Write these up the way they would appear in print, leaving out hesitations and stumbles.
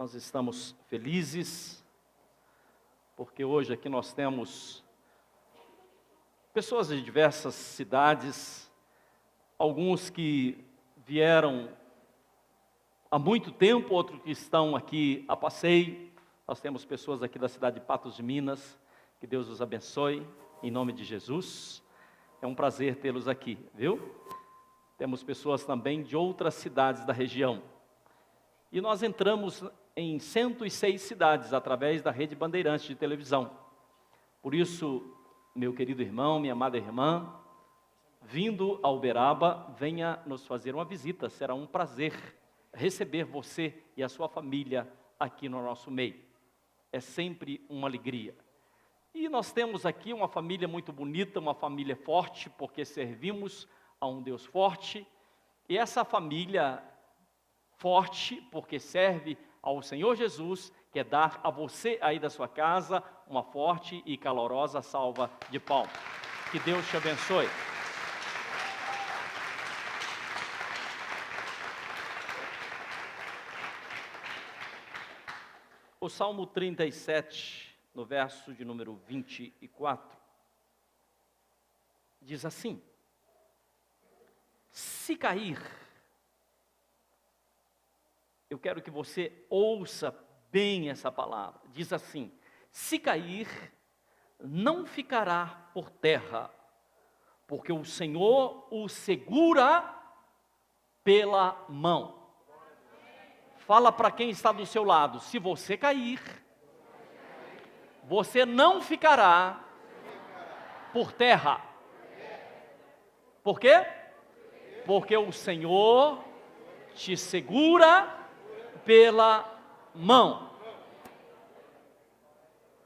Nós estamos felizes, porque hoje aqui nós temos pessoas de diversas cidades, alguns que vieram há muito tempo, outros que estão aqui a passeio. Nós temos pessoas aqui da cidade de Patos de Minas, que Deus os abençoe, em nome de Jesus. É um prazer tê-los aqui, viu? Temos pessoas também de outras cidades da região. E nós entramos em 106 cidades, através da Rede Bandeirantes de televisão. Por isso, meu querido irmão, minha amada irmã, vindo a Uberaba, venha nos fazer uma visita. Será um prazer receber você e a sua família aqui no nosso meio. É sempre uma alegria. E nós temos aqui uma família muito bonita, uma família forte, porque servimos a um Deus forte. E essa família forte, porque serve ao Senhor Jesus, quer dar a você aí da sua casa uma forte e calorosa salva de palmas. Que Deus te abençoe. O Salmo 37, no verso de número 24, diz assim: se cair, eu quero que você ouça bem essa palavra, diz assim: se cair, não ficará por terra, porque o Senhor o segura pela mão. Fala para quem está do seu lado: se você cair, você não ficará por terra. Por quê? Porque o Senhor te segura pela mão.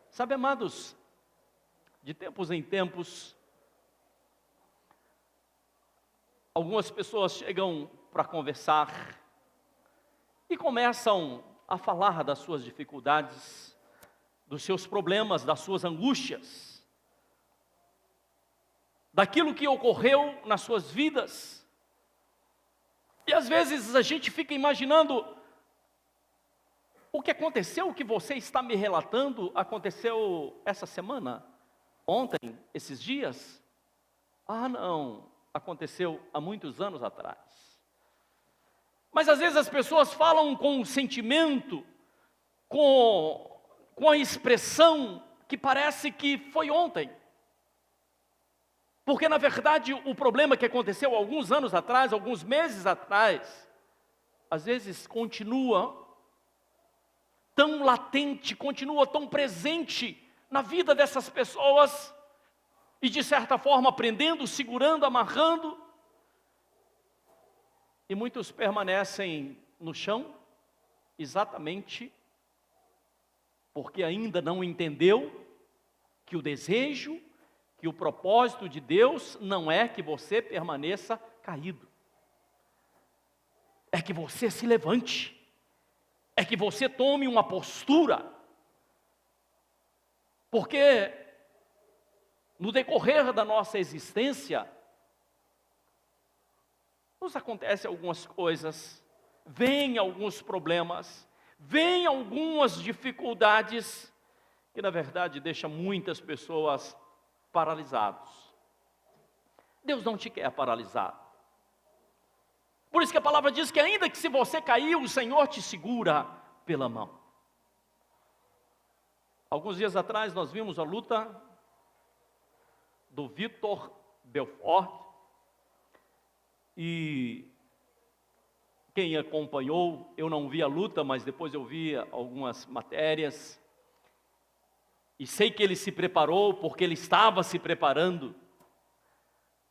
Sabe, amados, de tempos em tempos, algumas pessoas chegam para conversar e começam a falar das suas dificuldades, dos seus problemas, das suas angústias, daquilo que ocorreu nas suas vidas. E às vezes a gente fica imaginando: o que aconteceu, o que você está me relatando, aconteceu essa semana, ontem, esses dias? Ah, não, aconteceu há muitos anos atrás. Mas às vezes as pessoas falam com um sentimento, com a expressão que parece que foi ontem. Porque na verdade o problema que aconteceu alguns anos atrás, alguns meses atrás, às vezes continua tão latente, continua tão presente na vida dessas pessoas, e de certa forma prendendo, segurando, amarrando, e muitos permanecem no chão, exatamente porque ainda não entendeu que o desejo, que o propósito de Deus não é que você permaneça caído, é que você se levante, é que você tome uma postura, porque no decorrer da nossa existência, nos acontecem algumas coisas, vêm alguns problemas, vêm algumas dificuldades, que na verdade deixam muitas pessoas paralisadas. Deus não te quer paralisado. Por isso que a palavra diz que ainda que se você cair, o Senhor te segura pela mão. Alguns dias atrás nós vimos a luta do Vitor Belfort, e quem acompanhou, eu não vi a luta, mas depois eu vi algumas matérias, e sei que ele se preparou, porque ele estava se preparando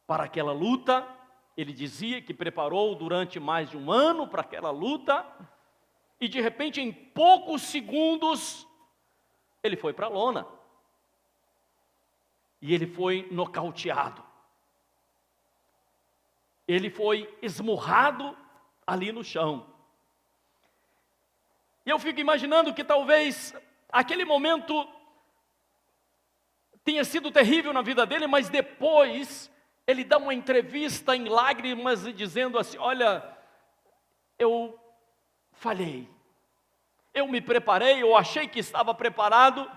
para aquela luta. Ele dizia que preparou durante mais de um ano para aquela luta, e de repente, em poucos segundos, ele foi para a lona. E ele foi nocauteado. Ele foi esmurrado ali no chão. E eu fico imaginando que talvez aquele momento tenha sido terrível na vida dele, mas depois ele dá uma entrevista em lágrimas e dizendo assim: olha, eu falhei, eu me preparei, eu achei que estava preparado,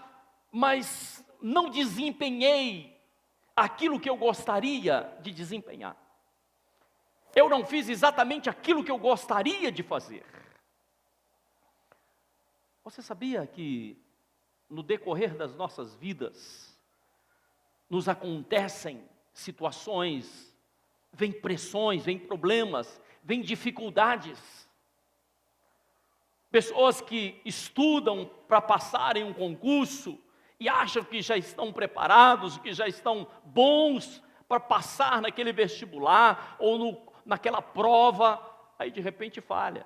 mas não desempenhei aquilo que eu gostaria de desempenhar. Eu não fiz exatamente aquilo que eu gostaria de fazer. Você sabia que no decorrer das nossas vidas, nos acontecem situações, vem pressões, vem problemas, vem dificuldades. Pessoas que estudam para passarem um concurso e acham que já estão preparados, que já estão bons para passar naquele vestibular ou naquela prova, aí de repente falha.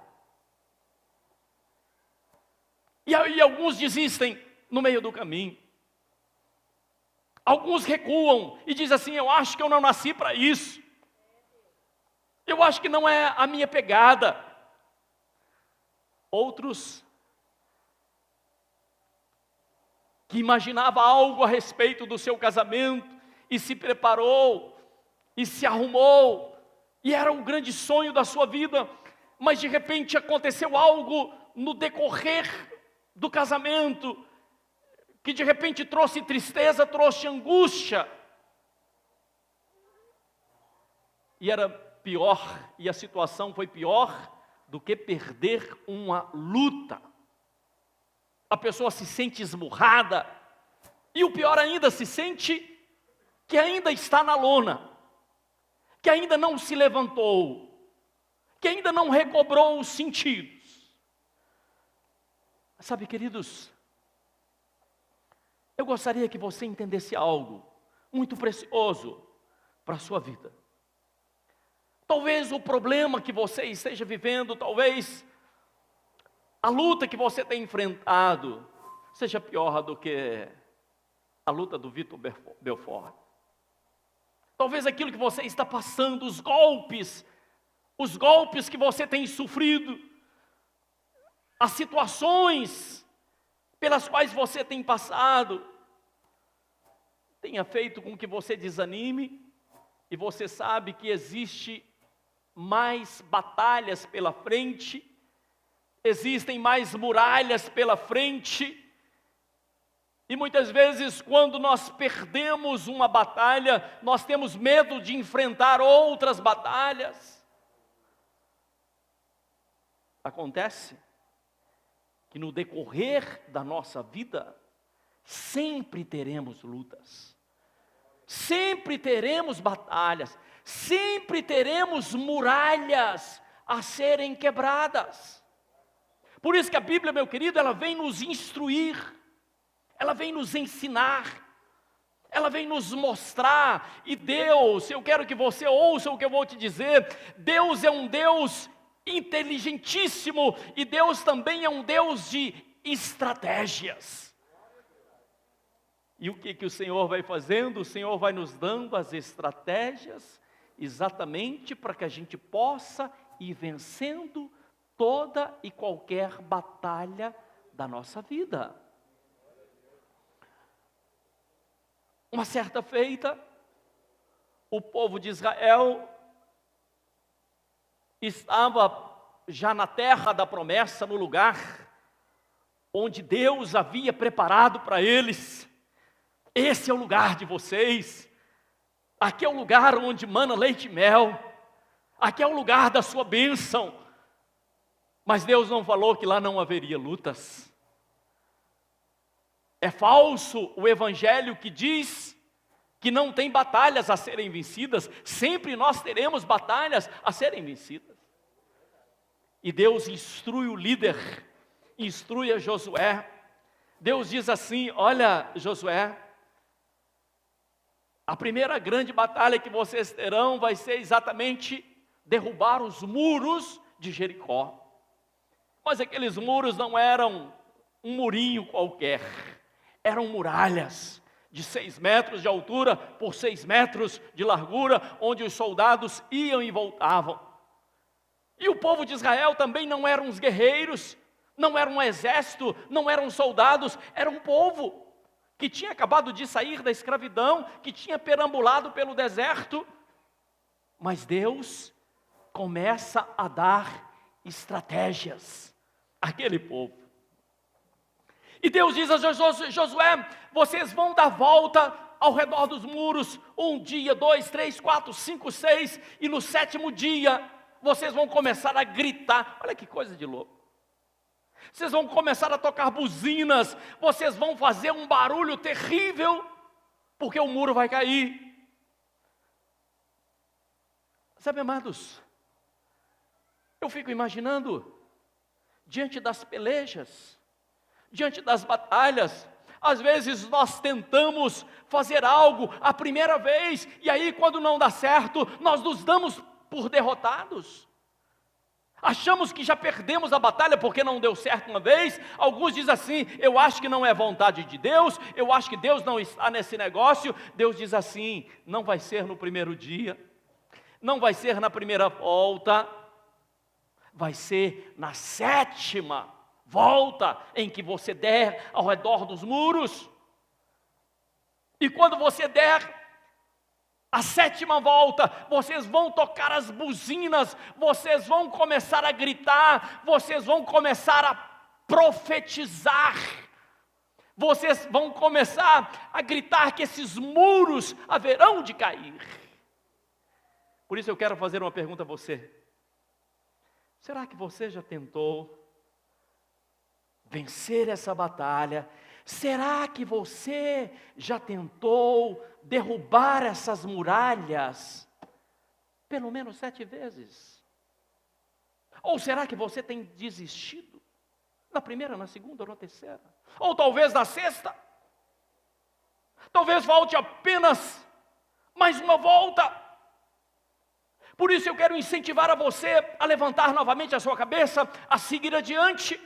E aí alguns desistem no meio do caminho. Alguns recuam e dizem assim: eu acho que eu não nasci para isso. Eu acho que não é a minha pegada. Outros que imaginava algo a respeito do seu casamento e se preparou e se arrumou e era um grande sonho da sua vida, mas de repente aconteceu algo no decorrer do casamento que de repente trouxe tristeza, trouxe angústia. E era pior, e a situação foi pior do que perder uma luta. A pessoa se sente esmurrada, e o pior ainda, se sente que ainda está na lona, que ainda não se levantou, que ainda não recobrou os sentidos. Sabe, queridos, eu gostaria que você entendesse algo muito precioso para a sua vida. Talvez o problema que você esteja vivendo, talvez a luta que você tem enfrentado, seja pior do que a luta do Vitor Belfort. Talvez aquilo que você está passando, os golpes que você tem sofrido, as situações pelas quais você tem passado, tenha feito com que você desanime, e você sabe que existe mais batalhas pela frente, existem mais muralhas pela frente, e muitas vezes quando nós perdemos uma batalha, nós temos medo de enfrentar outras batalhas. Acontece que no decorrer da nossa vida, sempre teremos lutas, sempre teremos batalhas, sempre teremos muralhas a serem quebradas. Por isso que a Bíblia, meu querido, ela vem nos instruir, ela vem nos ensinar, ela vem nos mostrar. E Deus, eu quero que você ouça o que eu vou te dizer, Deus é um Deus inteligentíssimo, e Deus também é um Deus de estratégias. E o que o Senhor vai fazendo? O Senhor vai nos dando as estratégias, exatamente para que a gente possa ir vencendo toda e qualquer batalha da nossa vida. Uma certa feita, o povo de Israel estava já na terra da promessa, no lugar onde Deus havia preparado para eles. Esse é o lugar de vocês, aqui é o lugar onde mana leite e mel, aqui é o lugar da sua bênção. Mas Deus não falou que lá não haveria lutas. É falso o evangelho que diz que não tem batalhas a serem vencidas. Sempre nós teremos batalhas a serem vencidas. E Deus instrui o líder, instrui a Josué. Deus diz assim: olha, Josué, a primeira grande batalha que vocês terão vai ser exatamente derrubar os muros de Jericó. Mas aqueles muros não eram um murinho qualquer, eram muralhas de 6 metros de altura por 6 metros de largura, onde os soldados iam e voltavam. E o povo de Israel também não eram os guerreiros, não era um exército, não eram soldados, era um povo que tinha acabado de sair da escravidão, que tinha perambulado pelo deserto. Mas Deus começa a dar estratégias àquele povo. E Deus diz a Josué: vocês vão dar volta ao redor dos muros, 1 dia, 2, 3, 4, 5, 6, e no 7º dia, vocês vão começar a gritar. Olha que coisa de louco. Vocês vão começar a tocar buzinas, vocês vão fazer um barulho terrível, porque o muro vai cair. Sabe, amados, eu fico imaginando, diante das pelejas, diante das batalhas, às vezes nós tentamos fazer algo a primeira vez, e aí quando não dá certo, nós nos damos por derrotados. Achamos que já perdemos a batalha porque não deu certo uma vez. Alguns dizem assim: eu acho que não é vontade de Deus, eu acho que Deus não está nesse negócio. Deus diz assim: não vai ser no primeiro dia, não vai ser na primeira volta, vai ser na 7ª volta em que você der ao redor dos muros. E quando você der a 7ª volta, vocês vão tocar as buzinas, vocês vão começar a gritar, vocês vão começar a profetizar, vocês vão começar a gritar que esses muros haverão de cair. Por isso eu quero fazer uma pergunta a você: será que você já tentou vencer essa batalha? Será que você já tentou derrubar essas muralhas pelo menos 7 vezes? Ou será que você tem desistido na primeira, na segunda ou na terceira? Ou talvez na 6ª? Talvez falte apenas mais uma volta. Por isso eu quero incentivar a você a levantar novamente a sua cabeça, a seguir adiante.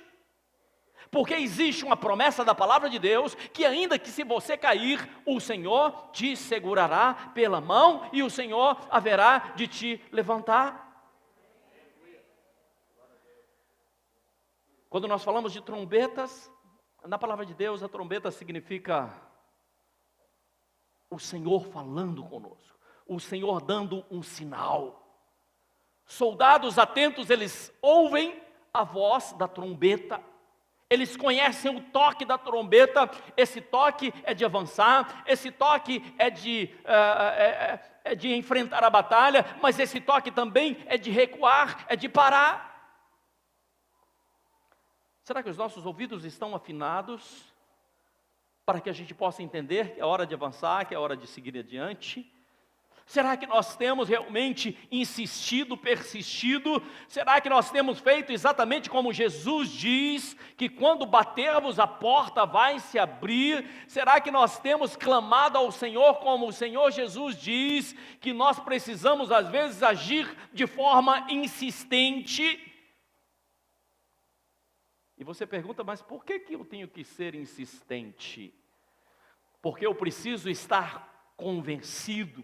Porque existe uma promessa da palavra de Deus, que ainda que se você cair, o Senhor te segurará pela mão, e o Senhor haverá de te levantar. Quando nós falamos de trombetas, na palavra de Deus, a trombeta significa o Senhor falando conosco, o Senhor dando um sinal. Soldados atentos, eles ouvem a voz da trombeta, eles conhecem o toque da trombeta. Esse toque é de avançar, esse toque é de enfrentar a batalha, mas esse toque também é de recuar, é de parar. Será que os nossos ouvidos estão afinados para que a gente possa entender que é hora de avançar, que é hora de seguir adiante? Será que nós temos realmente insistido, persistido? Será que nós temos feito exatamente como Jesus diz, que quando batermos a porta vai se abrir? Será que nós temos clamado ao Senhor como o Senhor Jesus diz, que nós precisamos às vezes agir de forma insistente? E você pergunta: mas por que eu tenho que ser insistente? Porque eu preciso estar convencido.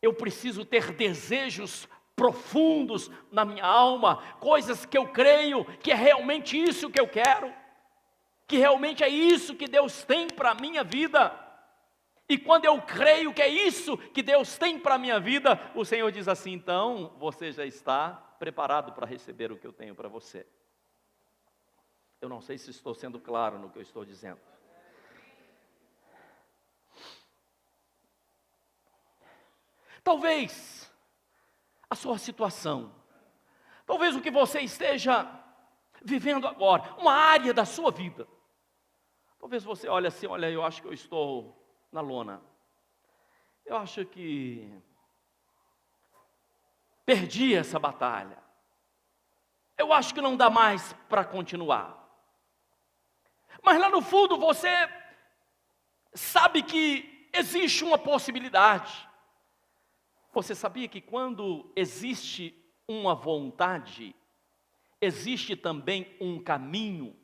Eu preciso ter desejos profundos na minha alma, coisas que eu creio que é realmente isso que eu quero, que realmente é isso que Deus tem para a minha vida. E quando eu creio que é isso que Deus tem para a minha vida, o Senhor diz assim: então você já está preparado para receber o que eu tenho para você. Eu não sei se estou sendo claro no que eu estou dizendo. Talvez a sua situação, talvez o que você esteja vivendo agora, uma área da sua vida, talvez você olhe assim: olha, eu acho que eu estou na lona, eu acho que perdi essa batalha, eu acho que não dá mais para continuar. Mas lá no fundo você sabe que existe uma possibilidade. Você sabia que quando existe uma vontade, existe também um caminho,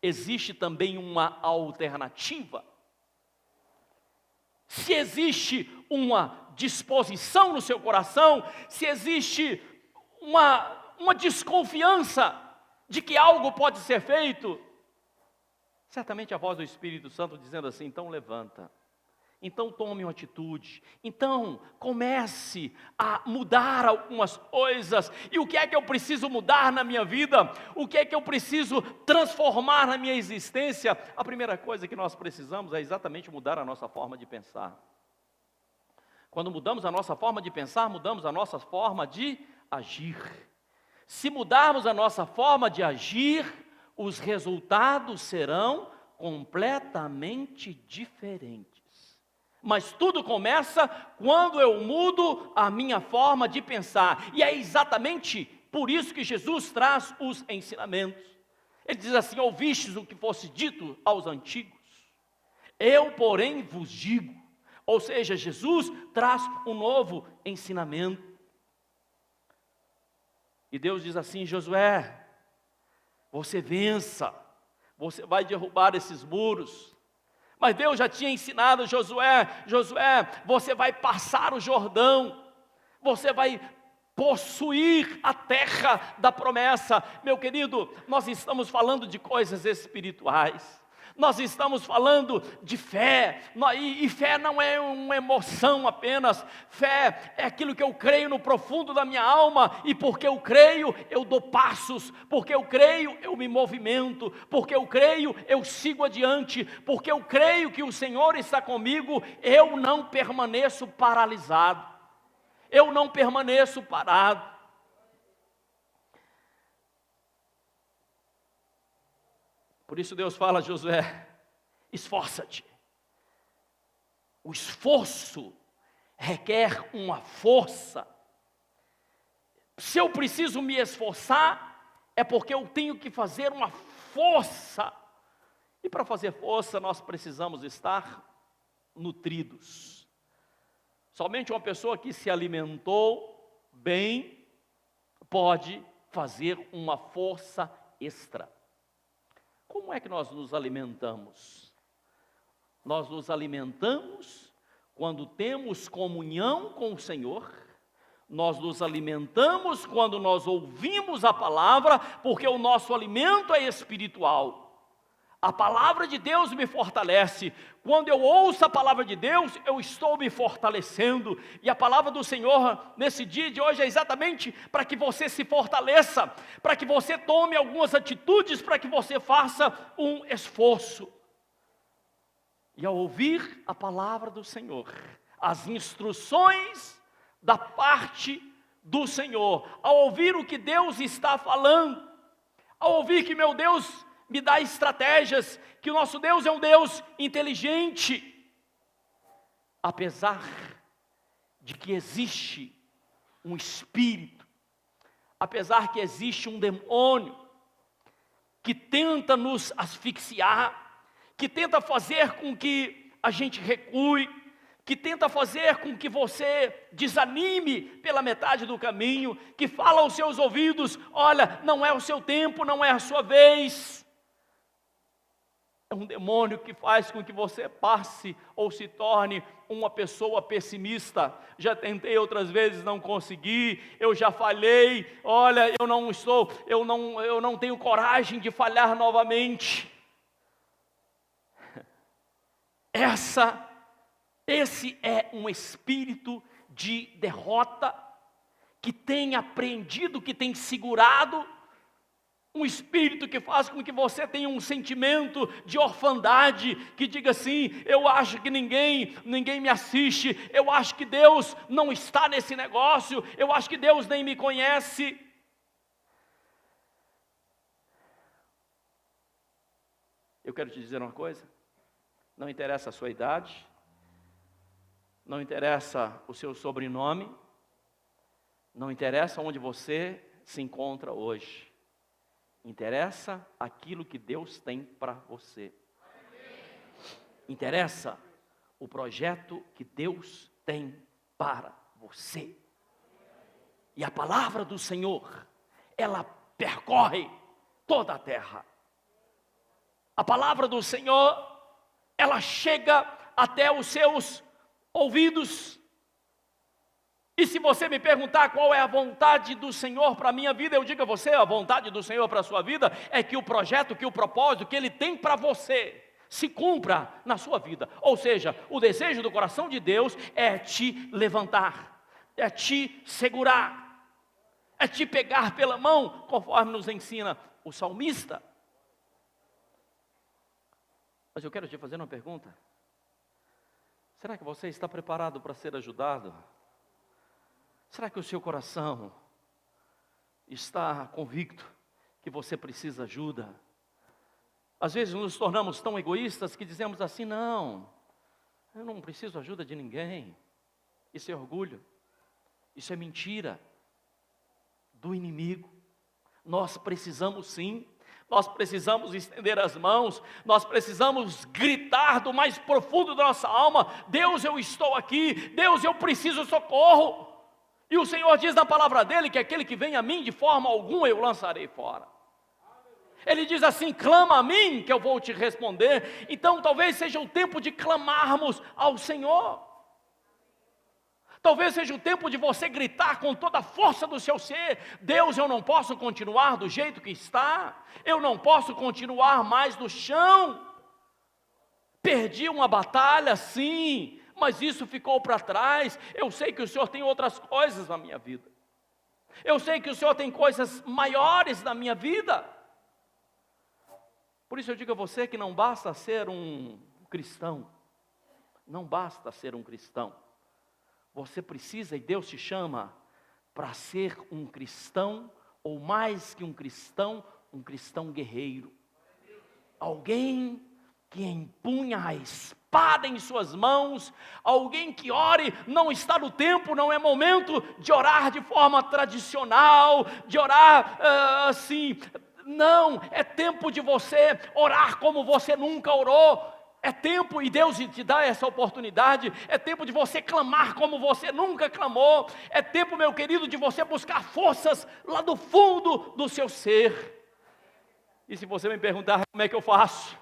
existe também uma alternativa? Se existe uma disposição no seu coração, se existe uma desconfiança de que algo pode ser feito, certamente a voz do Espírito Santo dizendo assim: então levanta, Então tome uma atitude, então comece a mudar algumas coisas. E o que é que eu preciso mudar na minha vida? O que é que eu preciso transformar na minha existência? A primeira coisa que nós precisamos é exatamente mudar a nossa forma de pensar. Quando mudamos a nossa forma de pensar, mudamos a nossa forma de agir. Se mudarmos a nossa forma de agir, os resultados serão completamente diferentes. Mas tudo começa quando eu mudo a minha forma de pensar. E é exatamente por isso que Jesus traz os ensinamentos. Ele diz assim: ouvistes o que fosse dito aos antigos, eu, porém, vos digo. Ou seja, Jesus traz um novo ensinamento. E Deus diz assim: Josué, você vença, você vai derrubar esses muros. Mas Deus já tinha ensinado Josué, você vai passar o Jordão, você vai possuir a terra da promessa. Meu querido, nós estamos falando de coisas espirituais. Nós estamos falando de fé, e fé não é uma emoção apenas. Fé é aquilo que eu creio no profundo da minha alma, e porque eu creio, eu dou passos, porque eu creio, eu me movimento, porque eu creio, eu sigo adiante, porque eu creio que o Senhor está comigo, eu não permaneço paralisado, eu não permaneço parado. Por isso Deus fala a Josué: esforça-te. O esforço requer uma força. Se eu preciso me esforçar, é porque eu tenho que fazer uma força. E para fazer força, nós precisamos estar nutridos. Somente uma pessoa que se alimentou bem pode fazer uma força extra. Como é que nós nos alimentamos? Nós nos alimentamos quando temos comunhão com o Senhor. Nós nos alimentamos quando nós ouvimos a palavra, porque o nosso alimento é espiritual. A palavra de Deus me fortalece. Quando eu ouço a palavra de Deus, eu estou me fortalecendo. E a palavra do Senhor nesse dia de hoje é exatamente para que você se fortaleça, para que você tome algumas atitudes, para que você faça um esforço. E ao ouvir a palavra do Senhor, as instruções da parte do Senhor, ao ouvir o que Deus está falando, ao ouvir que meu Deus me dá estratégias, que o nosso Deus é um Deus inteligente, apesar de que existe um espírito, apesar que existe um demônio que tenta nos asfixiar, que tenta fazer com que a gente recue, que tenta fazer com que você desanime pela metade do caminho, que fala aos seus ouvidos: olha, não é o seu tempo, não é a sua vez. É um demônio que faz com que você passe ou se torne uma pessoa pessimista. Já tentei outras vezes, não consegui, eu já falhei, olha, eu não tenho coragem de falhar novamente. Esse é um espírito de derrota, que tem apreendido, que tem segurado, um espírito que faz com que você tenha um sentimento de orfandade, que diga assim: eu acho que ninguém me assiste, eu acho que Deus não está nesse negócio, eu acho que Deus nem me conhece. Eu quero te dizer uma coisa: não interessa a sua idade, não interessa o seu sobrenome, não interessa onde você se encontra hoje. Interessa aquilo que Deus tem para você. Interessa o projeto que Deus tem para você. E a palavra do Senhor, ela percorre toda a terra. A palavra do Senhor, ela chega até os seus ouvidos. E se você me perguntar qual é a vontade do Senhor para a minha vida, eu digo a você: a vontade do Senhor para a sua vida é que o projeto, que o propósito que Ele tem para você, se cumpra na sua vida. Ou seja, o desejo do coração de Deus é te levantar, é te segurar, é te pegar pela mão, conforme nos ensina o salmista. Mas eu quero te fazer uma pergunta. Será que você está preparado para ser ajudado? Será que o seu coração está convicto que você precisa de ajuda? Às vezes nos tornamos tão egoístas que dizemos assim: não, eu não preciso de ajuda de ninguém. Isso é orgulho, isso é mentira do inimigo. Nós precisamos sim, nós precisamos estender as mãos, nós precisamos gritar do mais profundo da nossa alma: Deus, eu estou aqui, Deus, eu preciso de socorro. E o Senhor diz na palavra dele que aquele que vem a mim, de forma alguma eu lançarei fora. Ele diz assim: clama a mim que eu vou te responder. Então talvez seja o tempo de clamarmos ao Senhor. Talvez seja o tempo de você gritar com toda a força do seu ser: Deus, eu não posso continuar do jeito que está, eu não posso continuar mais no chão. Perdi uma batalha, sim, mas isso ficou para trás. Eu sei que o Senhor tem outras coisas na minha vida. Eu sei que o Senhor tem coisas maiores na minha vida. Por isso eu digo a você que não basta ser um cristão. Não basta ser um cristão. Você precisa, e Deus te chama para ser um cristão, ou mais que um cristão guerreiro. Alguém que empunha a espada em suas mãos, alguém que ore, não está no tempo, não é momento de orar de forma tradicional, de orar assim, não, é tempo de você orar como você nunca orou, é tempo, e Deus te dá essa oportunidade, é tempo de você clamar como você nunca clamou, é tempo, meu querido, de você buscar forças lá do fundo do seu ser. E se você me perguntar como é que eu faço,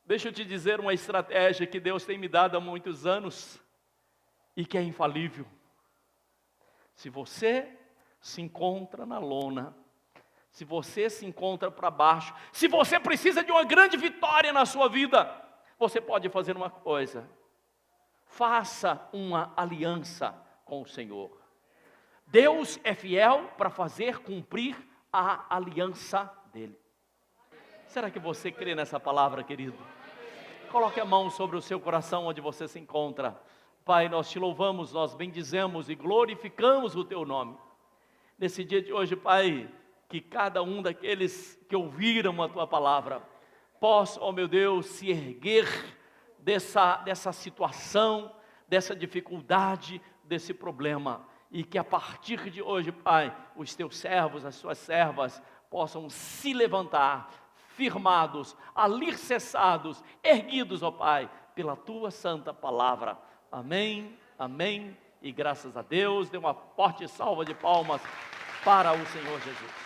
deixa eu te dizer uma estratégia que Deus tem me dado há muitos anos e que é infalível. Se você se encontra na lona, se você se encontra para baixo, se você precisa de uma grande vitória na sua vida, você pode fazer uma coisa: faça uma aliança com o Senhor. Deus é fiel para fazer cumprir a aliança dele. Será que você crê nessa palavra, querido? Coloque a mão sobre o seu coração onde você se encontra. Pai, nós te louvamos, nós bendizemos e glorificamos o teu nome. Nesse dia de hoje, Pai, que cada um daqueles que ouviram a tua palavra possa, ó meu Deus, se erguer dessa situação, dessa dificuldade, desse problema. E que a partir de hoje, Pai, os teus servos, as suas servas possam se levantar firmados, alicerçados, erguidos, ó Pai, pela tua santa palavra. Amém, amém, e graças a Deus. Dê uma forte salva de palmas para o Senhor Jesus.